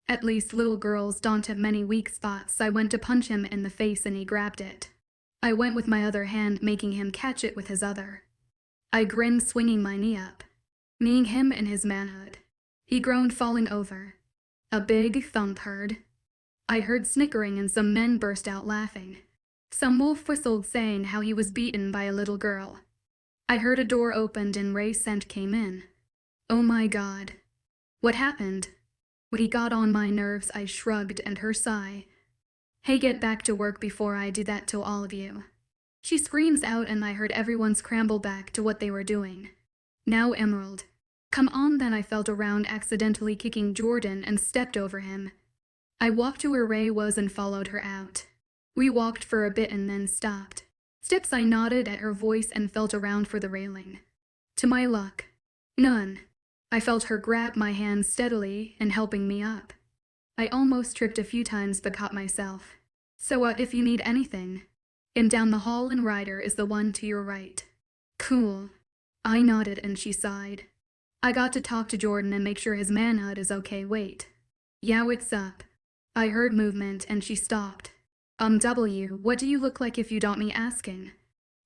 At least little girls don't have many weak spots. I went to punch him in the face and he grabbed it. I went with my other hand, making him catch it with his other. I grinned, swinging my knee up, kneeing him in his manhood. He groaned, falling over. A big thump heard. I heard snickering and some men burst out laughing. Some wolf whistled, saying how he was beaten by a little girl. I heard a door opened and Ray Scent came in. Oh my God. What happened? When he got on my nerves, I shrugged and her sigh. Hey, get back to work before I do that to all of you. She screams out and I heard everyone scramble back to what they were doing. Now Emerald. Come on. Then I felt around, accidentally kicking Jordan, and stepped over him. I walked to where Ray was and followed her out. We walked for a bit and then stopped. Steps. I nodded at her voice and felt around for the railing. To my luck, none. I felt her grab my hand steadily and helping me up. I almost tripped a few times but caught myself. So what if you need anything? And down the hall and Ryder is the one to your right. Cool. I nodded and she sighed. I got to talk to Jordan and make sure his manhood is okay. Wait. Yeah, what's up? I heard movement and she stopped. W, what do you look like if you don't me asking?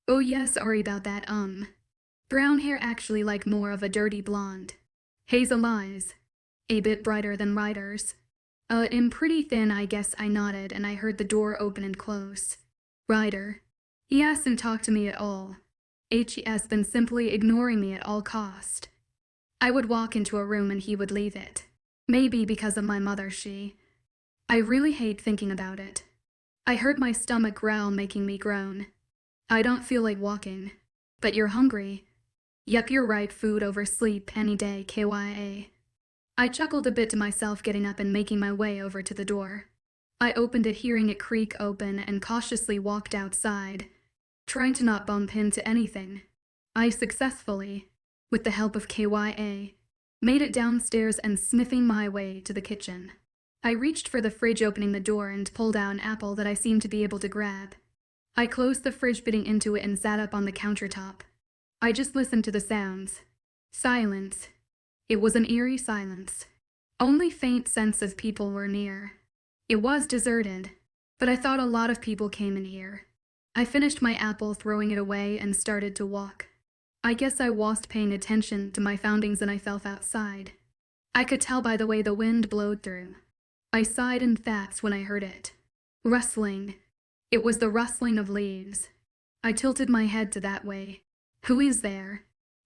Oh yeah, sorry about that. Brown hair, actually like more of a dirty blonde. Hazel eyes. A bit brighter than Ryder's. I'm pretty thin, I guess. I nodded and I heard the door open and close. Ryder. He hasn't talked to me at all. He's been simply ignoring me at all cost. I would walk into a room and he would leave it. Maybe because of my mother. I really hate thinking about it. I heard my stomach growl, making me groan. I don't feel like walking. But you're hungry. Yep, you're right. Food over sleep any day. KYA. I chuckled a bit to myself, getting up and making my way over to the door. I opened it, hearing it creak open, and cautiously walked outside, trying to not bump into anything. I successfully, with the help of KYA, made it downstairs and sniffing my way to the kitchen. I reached for the fridge, opening the door, and pulled out an apple that I seemed to be able to grab. I closed the fridge, biting into it, and sat up on the countertop. I just listened to the sounds. Silence. It was an eerie silence. Only faint sense of people were near. It was deserted, but I thought a lot of people came in here. I finished my apple, throwing it away, and started to walk. I guess I wasn't paying attention to my surroundings and I fell outside. I could tell by the way the wind blowed through. I sighed, and that's when I heard it. Rustling. It was the rustling of leaves. I tilted my head to that way. Who is there?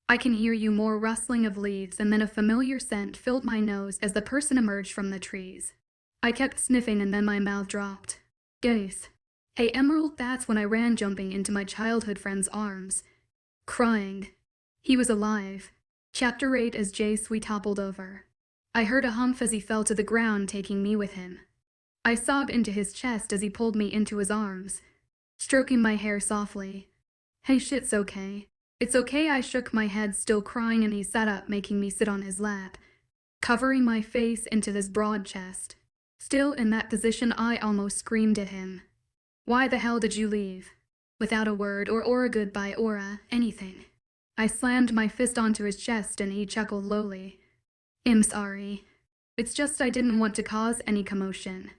I can hear you. More rustling of leaves, and then a familiar scent filled my nose as the person emerged from the trees. I kept sniffing and then my mouth dropped. Guys. Hey Emerald. That's when I ran, jumping into my childhood friend's arms, crying. He was alive. Chapter 8. As we toppled over. I heard a humph as he fell to the ground, taking me with him. I sobbed into his chest as he pulled me into his arms, stroking my hair softly. Hey, shit's okay. It's okay. I shook my head, still crying, and he sat up, making me sit on his lap, covering my face into his broad chest. Still in that position, I almost screamed at him. Why the hell did you leave? Without a word or a goodbye or anything. I slammed my fist onto his chest and he chuckled lowly. I'm sorry. It's just I didn't want to cause any commotion.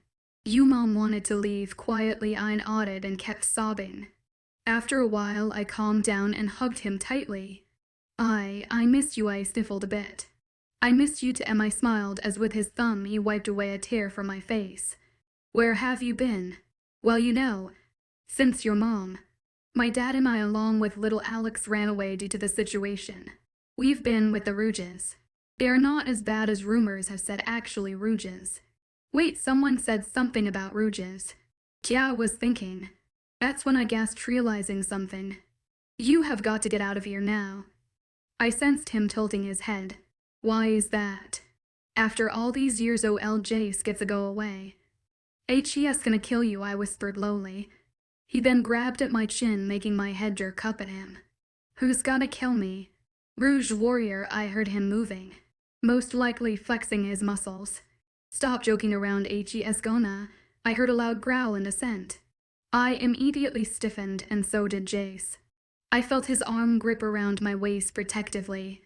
You mom wanted to leave. Quietly I nodded and kept sobbing. After a while I calmed down and hugged him tightly. I miss you. I sniffled a bit. I missed you too. I smiled as with his thumb he wiped away a tear from my face. Where have you been? Well, you know, since your mom. My dad and I, along with little Alex, ran away due to the situation. We've been with the Rouges. They're not as bad as rumors have said. Actually, Rouges. Wait, someone said something about Rouges. Yeah, I was thinking. That's when I gasped, realizing something. You have got to get out of here now. I sensed him tilting his head. Why is that? After all these years, Jace gets to go away. Hes gonna kill you, I whispered lowly. He then grabbed at my chin, making my head jerk up at him. Who's gonna kill me? Rouge warrior. I heard him moving, most likely flexing his muscles. Stop joking around, Hes gonna. I heard a loud growl in assent. I immediately stiffened, and so did Jace. I felt his arm grip around my waist protectively.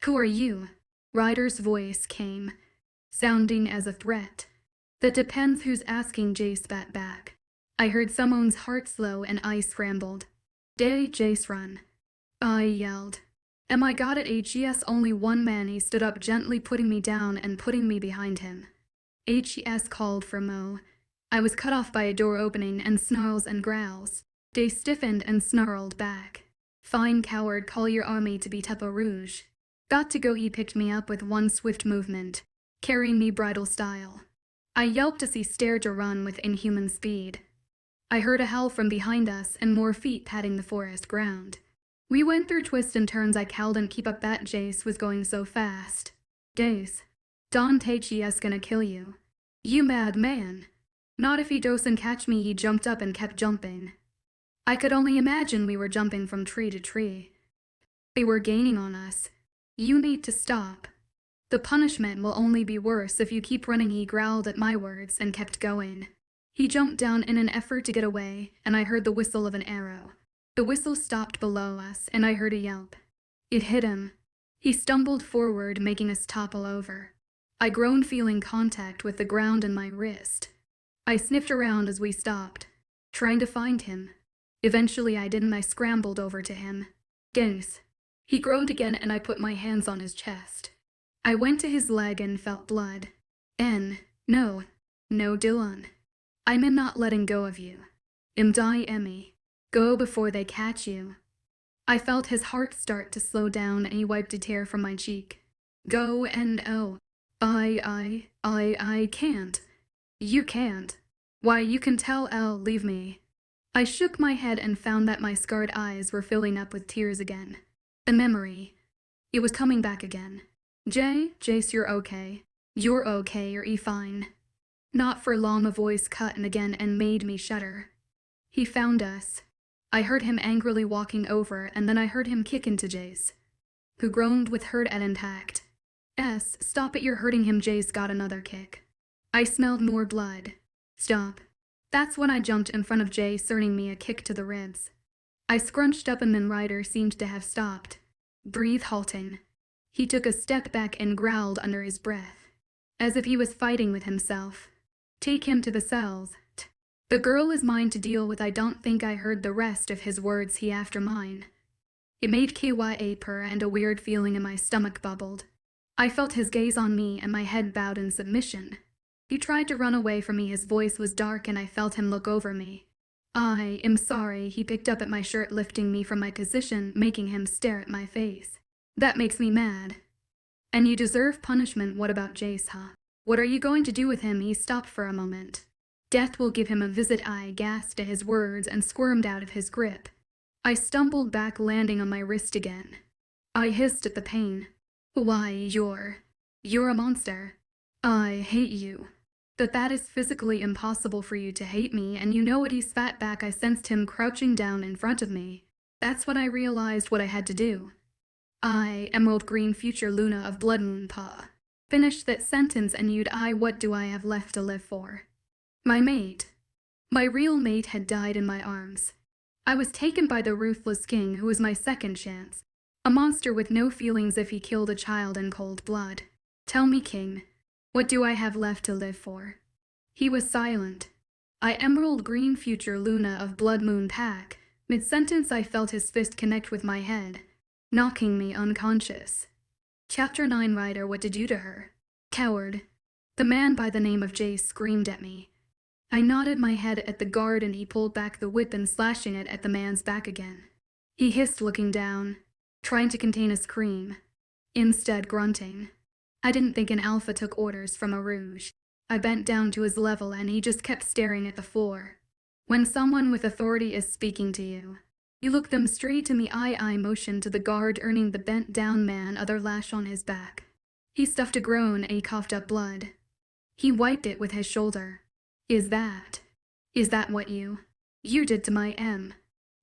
Who are you? Ryder's voice came, sounding as a threat. That depends who's asking, Jace spat back. I heard someone's heart slow and I scrambled. Jace run. I yelled. And my god, at HES only one man. He stood up, gently putting me down and putting me behind him. HES called for Mo. I was cut off by a door opening and snarls and growls. They stiffened and snarled back. Fine, coward, call your army to beat up a rouge. Got to go. He picked me up with one swift movement, carrying me bridal style. I yelped as he stared to run with inhuman speed. I heard a howl from behind us and more feet patting the forest ground. We went through twists and turns. I cowled and keep up, that Jace was going so fast. Jace, Dante's gonna kill you. You mad man. Not if he doesn't catch me. He jumped up and kept jumping. I could only imagine we were jumping from tree to tree. They were gaining on us. You need to stop. The punishment will only be worse if you keep running. He growled at my words and kept going. He jumped down in an effort to get away, and I heard the whistle of an arrow. The whistle stopped below us, and I heard a yelp. It hit him. He stumbled forward, making us topple over. I groaned, feeling contact with the ground in my wrist. I sniffed around as we stopped, trying to find him. Eventually I didn't. I scrambled over to him. Jace. He groaned again, and I put my hands on his chest. I went to his leg and felt blood. No, Dylan. I'm not letting go of you. Die, Emmy. Go before they catch you. I felt his heart start to slow down, and he wiped a tear from my cheek. Go and oh. I can't. You can't. Why, you can tell Elle, leave me. I shook my head and found that my scarred eyes were filling up with tears again. The memory. It was coming back again. Jace, you're okay. You're okay, you're fine. Not for long. A voice cut in again and made me shudder. He found us. I heard him angrily walking over, and then I heard him kick into Jace, who groaned with hurt and intact. Stop it, you're hurting him. Jace got another kick. I smelled more blood. Stop. That's when I jumped in front of Jace, earning me a kick to the ribs. I scrunched up, and then Ryder seemed to have stopped, breath halting. He took a step back and growled under his breath, as if he was fighting with himself. Take him to the cells. The girl is mine to deal with. I don't think I heard the rest of his words. He after mine. It made KYA purr, and a weird feeling in my stomach bubbled. I felt his gaze on me, and my head bowed in submission. He tried to run away from me. His voice was dark, and I felt him look over me. I am sorry. He picked up at my shirt, lifting me from my position, making him stare at my face. That makes me mad. And you deserve punishment. What about Jace, huh? What are you going to do with him? He stopped for a moment. Death will give him a visit. I gasped at his words and squirmed out of his grip. I stumbled back, landing on my wrist again. I hissed at the pain. Why, you're a monster. I hate you. That is physically impossible for you to hate me, and you know what? He spat back. I sensed him crouching down in front of me. That's when I realized what I had to do. I, Emerald Green Future Luna of Blood Moon Pa. Finish that sentence and you'd what do I have left to live for? My mate. My real mate had died in my arms. I was taken by the ruthless king, who was my second chance. A monster with no feelings if he killed a child in cold blood. Tell me, king, what do I have left to live for? He was silent. I, Emerald Green Future Luna of Blood Moon Pack. Mid-sentence I felt his fist connect with my head, knocking me unconscious. Chapter 9. Ryder, what did you do to her? Coward. The man by the name of Jace screamed at me. I nodded my head at the guard, and he pulled back the whip and slashing it at the man's back again. He hissed, looking down, trying to contain a scream, instead grunting. I didn't think an alpha took orders from a rouge. I bent down to his level, and he just kept staring at the floor. When someone with authority is speaking to you, you look them straight to me. I motioned to the guard, earning the bent down man other lash on his back. He stuffed a groan, and he coughed up blood. He wiped it with his shoulder. Is that what you did to my M?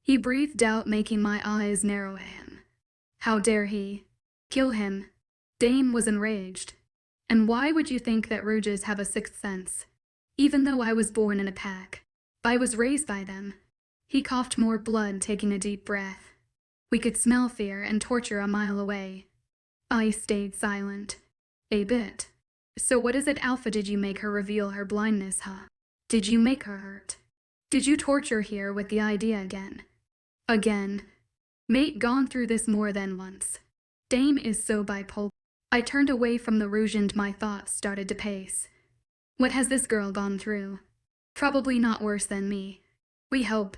He breathed out, making my eyes narrow at him. How dare he? Kill him. Dame was enraged. And why would you think that rouges have a sixth sense? Even though I was born in a pack, I was raised by them. He coughed more blood, taking a deep breath. We could smell fear and torture a mile away. I stayed silent. A bit. So what is it, Alpha? Did you make her reveal her blindness, huh? Did you make her hurt? Did you torture here with the idea again? Again. Mate gone through this more than once. Dame is so bipolar. I turned away from the rouge and my thoughts started to pace. What has this girl gone through? Probably not worse than me. We hope.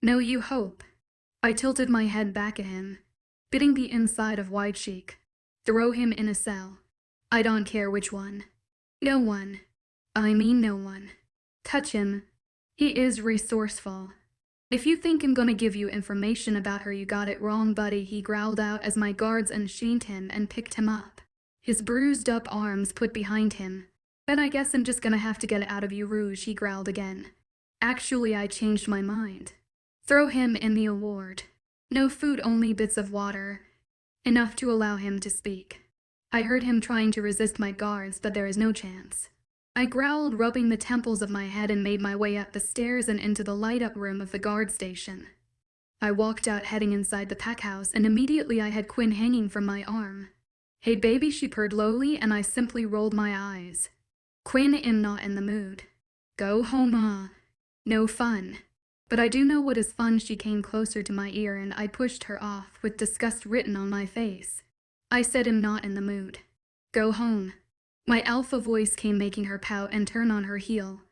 No, you hope. I tilted my head back at him, biting the inside of White Cheek. Throw him in a cell. I don't care which one. No one. I mean no one. Touch him. He is resourceful. If you think I'm gonna give you information about her, you got it wrong, buddy, he growled out as my guards unsheathed him and picked him up, his bruised up arms put behind him. Then I guess I'm just gonna have to get it out of you, Rouge, he growled again. Actually, I changed my mind. Throw him in the award. No food, only bits of water. Enough to allow him to speak. I heard him trying to resist my guards, but there is no chance. I growled, rubbing the temples of my head, and made my way up the stairs and into the light-up room of the guard station. I walked out, heading inside the pack house, and immediately I had Quinn hanging from my arm. Hey baby, she purred lowly, and I simply rolled my eyes. Quinn, am not in the mood. Go home, No fun. But I do know what is fun. She came closer to my ear and I pushed her off with disgust written on my face. I said, I'm not in the mood. Go home. My alpha voice came, making her pout and turn on her heel,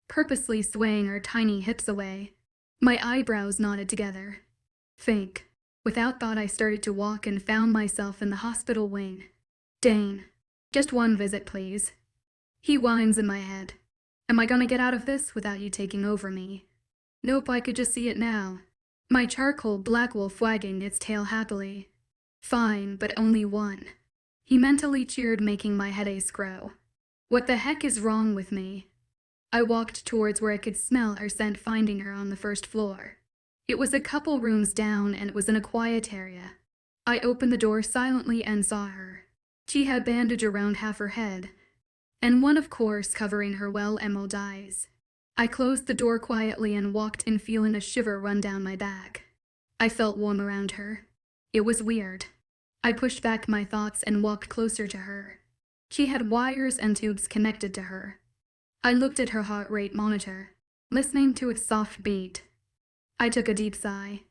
purposely swaying her tiny hips away. My eyebrows knotted together. Fake. Without thought, I started to walk and found myself in the hospital wing. Dane. Just one visit, please. He whines in my head. Am I gonna get out of this without you taking over me? Nope, I could just see it now. My charcoal black wolf wagging its tail happily. Fine, but only one. He mentally cheered, making my headaches grow. What the heck is wrong with me? I walked towards where I could smell her scent, finding her on the first floor. It was a couple rooms down and it was in a quiet area. I opened the door silently and saw her. She had bandage around half her head, and one, of course, covering her well-emerald eyes. I closed the door quietly and walked in, feeling a shiver run down my back. I felt warm around her. It was weird. I pushed back my thoughts and walked closer to her. She had wires and tubes connected to her. I looked at her heart rate monitor, listening to its soft beat. I took a deep sigh.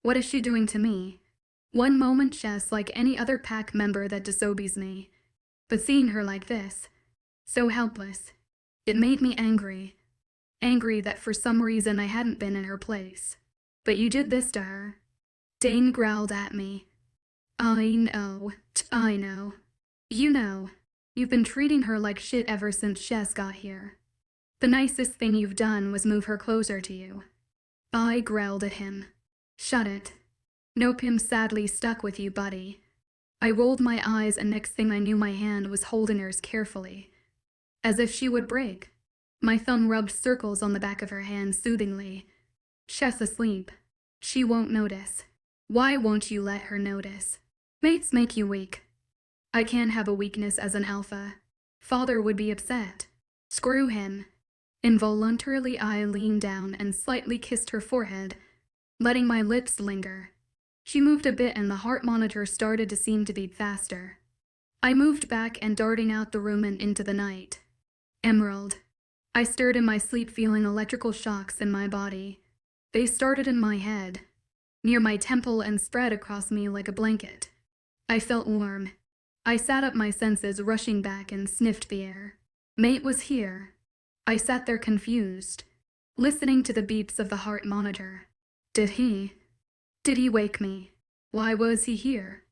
What is she doing to me? One moment she's like any other pack member that disobeys me, but seeing her like this, so helpless, it made me angry. Angry that for some reason I hadn't been in her place. But you did this to her. Dane growled at me. I know. You know. You've been treating her like shit ever since Ches got here. The nicest thing you've done was move her closer to you. I growled at him. Shut it. Nope, him sadly stuck with you, buddy. I rolled my eyes, and next thing I knew, my hand was holding hers carefully, as if she would break. My thumb rubbed circles on the back of her hand soothingly. Ches asleep. She won't notice. Why won't you let her notice? Mates make you weak. I can't have a weakness as an alpha. Father would be upset. Screw him. Involuntarily, I leaned down and slightly kissed her forehead, letting my lips linger. She moved a bit and the heart monitor started to seem to beat faster. I moved back and darting out the room and into the night. Emerald. I stirred in my sleep, feeling electrical shocks in my body. They started in my head, near my temple, and spread across me like a blanket. I felt warm. I sat up, my senses rushing back, and sniffed the air. Mate was here. I sat there confused, listening to the beeps of the heart monitor. Did he wake me? Why was he here?